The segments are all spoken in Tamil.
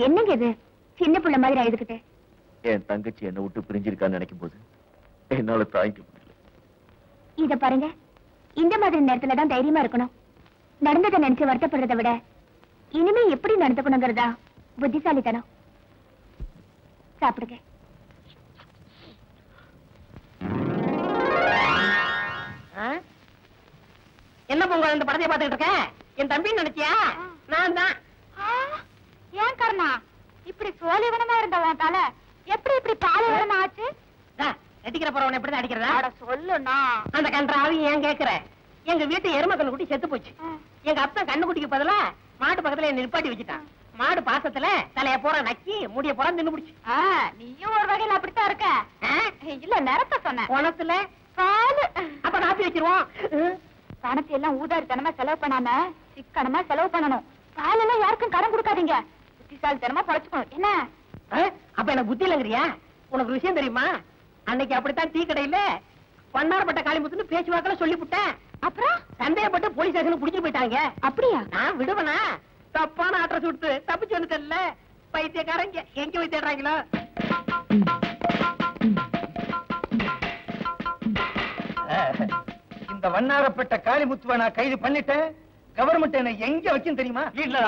என்னங்க இது சின்ன புள்ள மாதிரி அழுதுகிட்டு? என் தங்கச்சி என்ன விட்டு பிரிஞ்சிருக்கான்னு நினைக்கும் போது என்னால தாங்கிக்க முடியல. இத பாருங்க, இந்த மாதிரி நேரத்துல தான் தைரியமா இருக்கணும். நடந்ததை நினைச்சு வருத்தப்படுறதை விட இனிமே எப்படி நடந்துக்கணுங்கிறதா புத்திசாலித்தனம். சாப்பிடுங்க. என்ன பொங்க இந்த படத்தை பார்த்துட்டு இருக்க? என் தம்பி நினைச்சியா? நான் தான். ஏன் கர்ணா இப்படி சோழிவனமா இருந்தவன் தல எப்படி இப்படி பாலைவனம் ஆச்சு? அடிக்கிற போறவன் எப்படிதான் அடிக்கிறதா? சொல்லுண்ணா. அந்த கன்றாவி ஏன் கேக்குற? எங்க வீட்டு எரும கண்ணு குட்டி செத்து போச்சு. எங்க அப்பா கண்ணு குட்டிக்கு பதிலா மாட்டு பக்கத்துல என்ன நிப்பாட்டி வச்சுட்டான். மாடு பாசத்துல தலைய போற நக்கி முடிய போற தின்னு பிடிச்சு. நீயும் ஒரு வகையில அப்படித்தான் இருக்க. இல்ல நிறத்த சொன்ன பணத்துல பாலு. அப்ப காப்பி வச்சிருவோம். பணத்தை எல்லாம் ஊதாரித்தனமா செலவு பண்ணாம சிக்கனமா செலவு பண்ணணும். பாலெல்லாம் யாருக்கும் கடன் கொடுக்காதீங்க. புத்திசாலித்தனமா பழச்சுக்கணும். என்ன அப்ப எனக்கு புத்தி இல்லங்கிறியா? உனக்கு விஷயம் தெரியுமா? அன்னைக்கு அப்படித்தான் டீ கடையில பன்னாரப்பட்ட காளிமுத்துன்னு பேச்சுவாக்கல சொல்லிவிட்டேன். அப்புறம் சந்தேகப்பட்டு போலீஸ் ஸ்டேஷனுக்கு புடிச்சு போயிட்டாங்க. அப்படியா? நான் விடுவனா? தப்பான அட்ரஸ் விட்டு தப்பிச்சு வந்துட்டல. பைத்தியக்காரங்க எங்க போய் தேடுறாங்களோ? இந்த வண்ணாரப்பட்ட காளிமுத்துவ நான் கைது பண்ணிட்டேன். கவர்மெண்ட் என்ன எங்க வச்சுன்னு தெரியுமா? இல்ல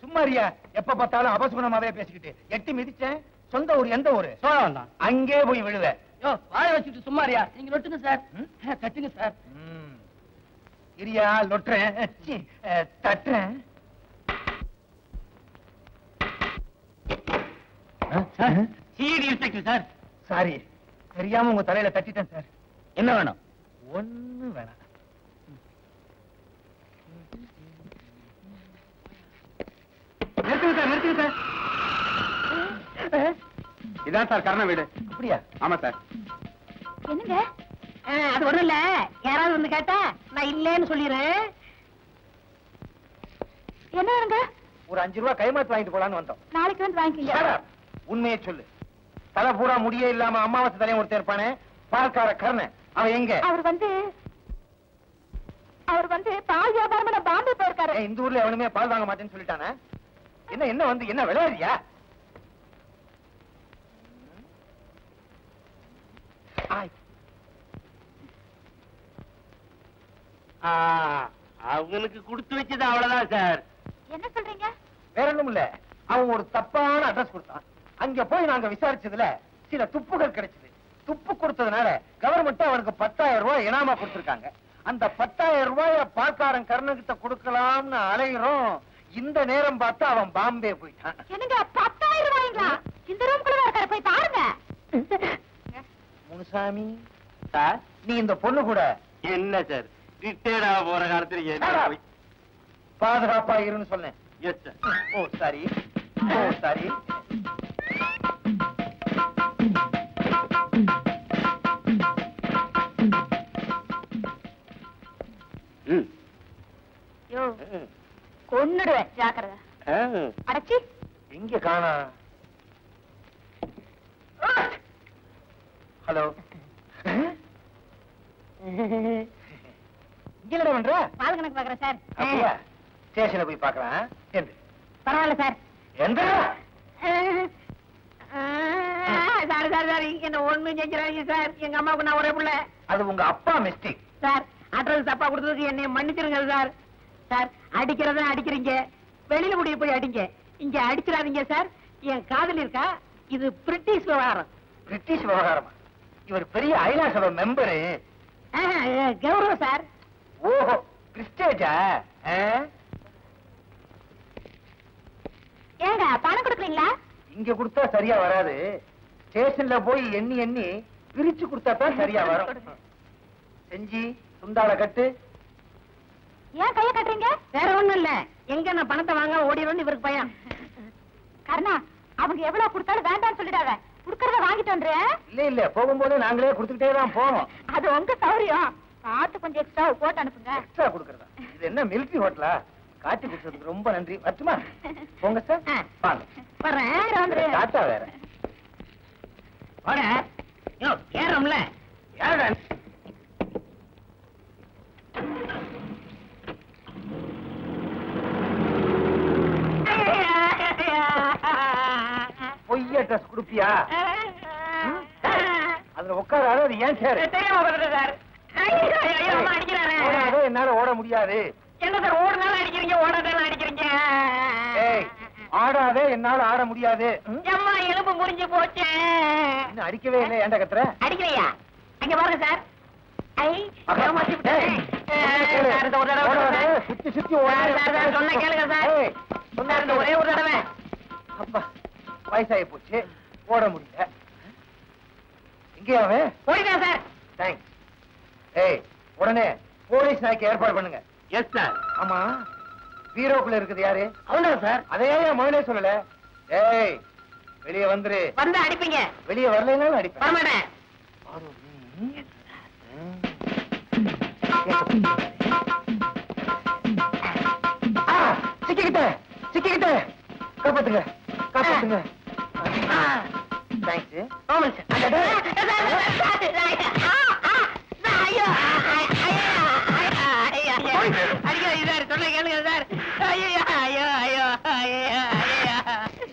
சும்மாரியா, எப்ப பார்த்தாலும் அபசுகுணமாவே பேசிக்கிட்டு. எட்டி மிதிச்சேன். சொந்த ஊர் எந்த ஊரு? சோழவந்தான். அங்கே போய் விழுவ. வாய வச்சுட்டு சும்மாரியா? நீங்க நொட்டுங்க சார். தட்டுங்க சார். இரியா லொட்டுறேன், தட்டுறேன். City inspector sir. சாரி, தெரியாம உங்க தலையில தட்டிட்டேன் சார். என்ன வேணும்? ஒண்ணு வேணாம். நிறுத்துங்க சார், நிறுத்துங்க சார். இதான் சார் கர்ண வீடு. அப்படியா? ஆமா சார். என்னங்க? அது ஒண்ணும் இல்ல. யாராவது வந்து கேட்டா நான் இல்லேன்னு சொல்லிடுறேன். என்ன வருங்க? ஒரு 5 ரூபாய் கைமாத்து வாங்கிட்டு போலான்னு வந்தோம். நாளைக்கு வந்து வாங்கிக்கீங்க. உண்மையை சொல்லு. தலை பூரா முடியே இல்லாம அமாவாசை தலையும் ஒருத்தர் இருப்பானே, பால்கார கர்ணன், அவன் எங்க? அவர் வந்து பால் வியாபாரம் பாம்பே போயிருக்காரு. இந்த ஊர்ல எவனுமே பால் வாங்க மாட்டேன்னு சொல்லிட்டானே. என்ன வந்து என்ன விளையாடுறியா? அவனுக்கு கொடுத்து வச்சது அவ்வளவுதான் சார். என்ன சொல்றீங்க? வேற ஒண்ணும் இல்ல. அவன் ஒரு தப்பான அட்ரஸ் கொடுத்தான். அங்க போய் நாங்க விசாரிச்சதுல சில துப்புகள் கிடைச்சது. துப்பு கொடுத்ததுனால கவர்மெண்ட் அவனுக்கு 10,000 ரூபாய் இனாமா கொடுத்திருக்காங்க. அந்த 10,000 ரூபாய பால்காரன் கர்ணகிட்ட கொடுக்கலாம்னு அலைகிறோம். இந்த நேரம் பார்த்து அவன் பாம்பே போயிட்டான். என்னங்க 10,000 ரூபாய்ங்களா? இந்த ரூம்குள்ள இருக்காரு, போய் பாருங்க. முனுசாமி சார், நீ இந்த பொண்ணு கூட என்ன சார் ரிட்டையர்ட் ஆக போற காலத்துல பாதுகாப்பா இருன்னு சொன்னேன். Yes sir. Oh sorry, oh sorry. யோ கொன்னுடுவேன், ஜாக்கிரதை. அடச்சி எங்க காணா? ஹலோ, இங்க பண்ற? பால் கணக்கு பாக்குறேன் சார். அப்படியா? ஸ்டேஷன்ல போய் பாக்கலாம். பரவாயில்ல சார். எந்த சாரி சார், சாரி என்ன ஒண்ணும் செஞ்சிடாதீங்க சார். எங்க அம்மாவுக்கு நான் ஒரே பிள்ளை. அது உங்க அப்பா மிஸ்டேக் சார். அட்ரஸ் தப்பா கொடுத்ததுக்கு என்னை மன்னிச்சிருங்க சார். சார் அடிக்கிறதா அடிக்கிறீங்க, வெளியில முடிய போய் அடிங்க, இங்க அடிச்சிடாதீங்க சார். என் காதல் இருக்கா? இது பிரிட்டிஷ் விவகாரம். பிரிட்டிஷ் விவகாரமா? இவர் பெரிய ஐநா சபை மெம்பரு. கௌரவம் சார். ஓஹோ, பிரிஸ்டேஜா? ஏங்க பணம் கொடுக்குறீங்களா? இங்க கொடுத்தா சரியா வராது. ஸ்டேஷன்ல போய் எண்ணி எண்ணி பிரிச்சு கொடுத்தா தான் சரியா வரும். செஞ்சி சுண்டால கட்டு. ஏன் கைய கட்டுறீங்க? வேற ஒண்ணும் இல்ல, எங்க நான் பணத்தை வாங்க ஓடிடும்னு இவருக்கு பயம். கர்ணா, அவங்க எவ்வளவு கொடுத்தாலும் வேண்டாம்னு சொல்லிடாத. குடுக்கறத வாங்கிட்டு வந்துரு. இல்ல இல்ல, போகும்போது நாங்களே கொடுத்துக்கிட்டே தான் போவோம். அது உங்க சௌரியம். பார்த்து கொஞ்சம் எக்ஸ்ட்ரா போட்டு அனுப்புங்க. எக்ஸ்ட்ரா கொடுக்கறதா? இது என்ன மிலிட்டரி ஹோட்டலா? காட்டி கொடுத்ததுக்கு ரொம்ப நன்றி. வரட்டுமா? போங்க சார். வாங்க. வர்றேன். டாட்டா வேற. வாடா. யோ ஏறம்ல. யாரடா? ட்ரெஸ் கொடுப்பியா? அதுல உட்காராது, அது ஏன் சேரு? தெரியாம வந்துட்டேன் சார். ஐயோ அம்மா அடிக்கிறாரு. என்னால ஓட முடியாது. என்ன சார் ஓடுனாலும் அடிக்கிறீங்க, ஓடாதாலும் அடிக்கிறீங்க? ஏய், ஆடாதே, என்னால ஆட முடியாது. அம்மா எலும்பு முறிஞ்சு போச்சு. இன்னும் அடிக்கவே இல்லை, ஏன்டா கத்துற? அடிக்கலையா? அங்க பாருங்க சார். சுத்தி சுத்தி சொன்ன கேளுங்க சார். ஒரே ஒரு தடவை. அப்பா, வயசாகி போச்சு, ஓட முடியல. இங்கேயாவே ஓடிதான் சார். தேங்க்ஸ். ஏய், உடனே போலீஸ் நாய்க்கு ஏற்பாடு பண்ணுங்க. Yes sir. ஆமா, பீரோக்குள்ள இருக்குது யாரு? அவன்தான் சார். அதையே முதலே சொல்லல. ஏய், வெளியே வந்துரு. வந்து அடிப்பீங்க. வெளியே வரலைனாலும் அடிப்பேன். வரமாட்டேன். சிக்கிக்கிட்டேன், சிக்கிக்கிட்டேன். காப்பாத்துங்க, காப்பாத்துங்க. தேங்க்ஸ். ஆமாம் சார். சொன்ன கேளுங்க சார். ஐயோ ஐயோ ஐயோ ஐயோ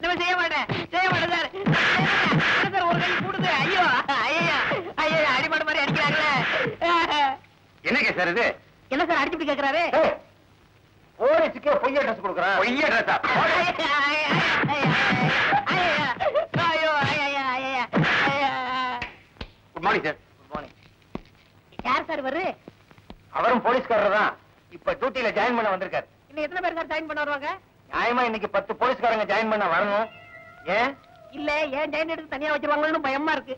நம்ம செய்ய மாட்டேன், செய்ய மாட்டேன் சார். சார் ஒரு கை கூடுது. ஐயோ ஐயோ ஐயோ அடிமாடு மாதிரி அடிக்கிறாங்களே. என்ன சார் இது? என்ன சார் அடிச்சுட்டு கேட்கிறாரு? போலீஸுக்கே பொய்ய ட்ரெஸ் கொடுக்குறான். பொய்ய ட்ரெஸ்ஸா? Good morning sir. Good morning. யார் சார் இவரு? அவரும் போலீஸ்காரர் தான். இப்ப டியூட்டில ஜாயின் பண்ண வந்திருக்காரு. இன்னும் எத்தனை பேர் சார் ஜாயின் பண்ண வருவாங்க? நியாயமா இன்னைக்கு 10 போலீஸ்காரங்க ஜாயின் பண்ண வரணும். ஏன் இல்ல, ஏன் ஜாயின் எடுத்து தனியா வச்சிருவாங்கன்னு பயமா இருக்கு.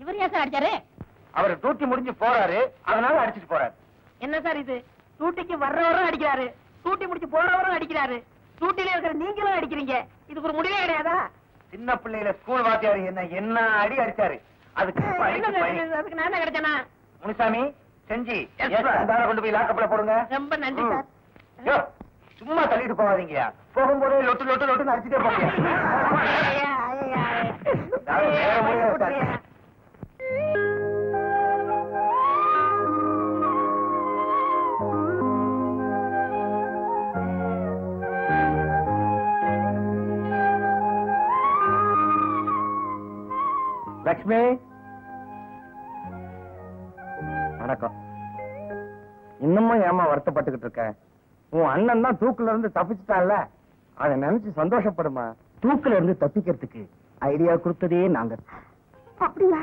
இவர் ஏன் சார் அடிச்சாரு? அவர் டியூட்டி முடிஞ்சு போறாரு, அதனால அடிச்சிட்டு போறாரு. என்ன சார் இது? டூட்டிக்கு வர்றவரும் அடிக்கிறாரு, டூட்டி முடிச்சு போறவரும் அடிக்கிறாரு, டூட்டில இருக்கிற நீங்களும் அடிக்கிறீங்க. இதுக்கு ஒரு முடிவே கிடையாதா? சின்ன பிள்ளையில ஸ்கூல் வாத்தியார் என்ன அடி அடிச்சாரு. அதுக்கு அதுக்கு நான் கிடைச்சேனா? முனுசாமி, செஞ்சி கொண்டு போய் லாக்கப்ல போடுங்க. ரொம்ப நன்றி சார். ஐயோ, சும்மா தள்ளிட்டு போகாதீங்க. போகும்போதே லொட்டு லொட்டு லொட்டு அடிச்சுட்டே போங்க. லக்ஷ்மி, வணக்கம். இன்னமும் ஏமா வருத்தப்பட்டுக்கிட்டு இருக்க? உன் அண்ணன் தான் தூக்குல இருந்து தப்பிச்சுட்டான்ல, அதை நினைச்சு சந்தோஷப்படுமா. தூக்குல இருந்து தப்பிக்கிறதுக்கு ஐடியா கொடுத்ததே நாங்க. அப்படியா?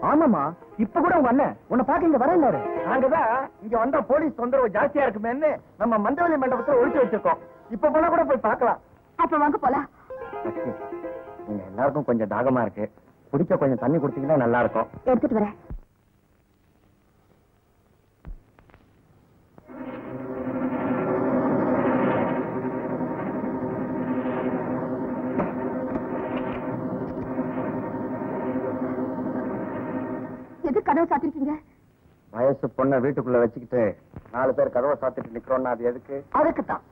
ஆமாமா, இப்ப கூட உங்க அண்ணன் உன்னை பாக்க இங்க வரல. நாங்கதான் இங்க வந்தா போலீஸ் தொந்தரவு ஜாஸ்தியா இருக்குமேன்னு நம்ம மண்டவலி மண்டபத்துல ஒழிச்சு வச்சிருக்கோம். இப்ப போனா கூட போய் பார்க்கலாம். அப்ப வாங்க போலாம். லட்சுமி, நீங்க எல்லாருக்கும் கொஞ்சம் தாகமா இருக்கு, குடிக்க கொஞ்சம் தண்ணி குடுத்தீங்கன்னா நல்லா இருக்கும். எடுத்துட்டு வரேன். எது கதவை சாத்திருக்கீங்க? வயசு பொண்ணை வீட்டுக்குள்ள வச்சுக்கிட்டு 4 பேர் கதவை சாத்திட்டு நிக்கிறோம்னா அது எதுக்கு? அதுக்குத்தான்.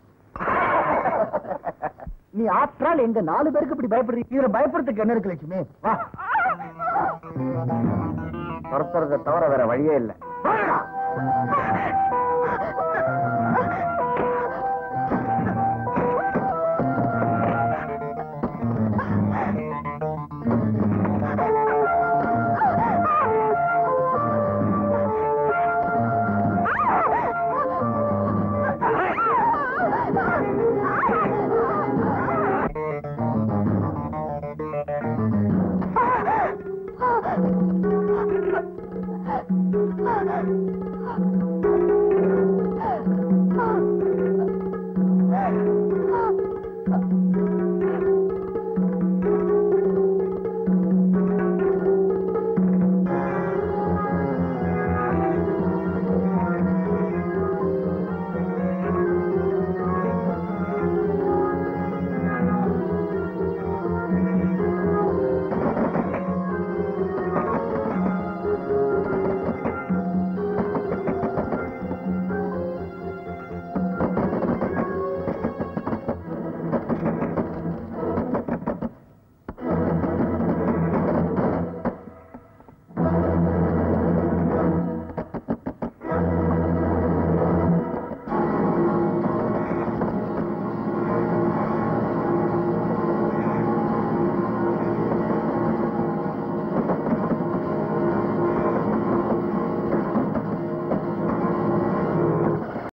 நீ ஆற்றால் எங்க 4 பேருக்கு இப்படி பயப்படுறீங்க. இதுல பயப்படுறதுக்கு என்ன இருக்கு லட்சுமி? வா, துரத்துறதை தவிர வேற வழியே இல்லை.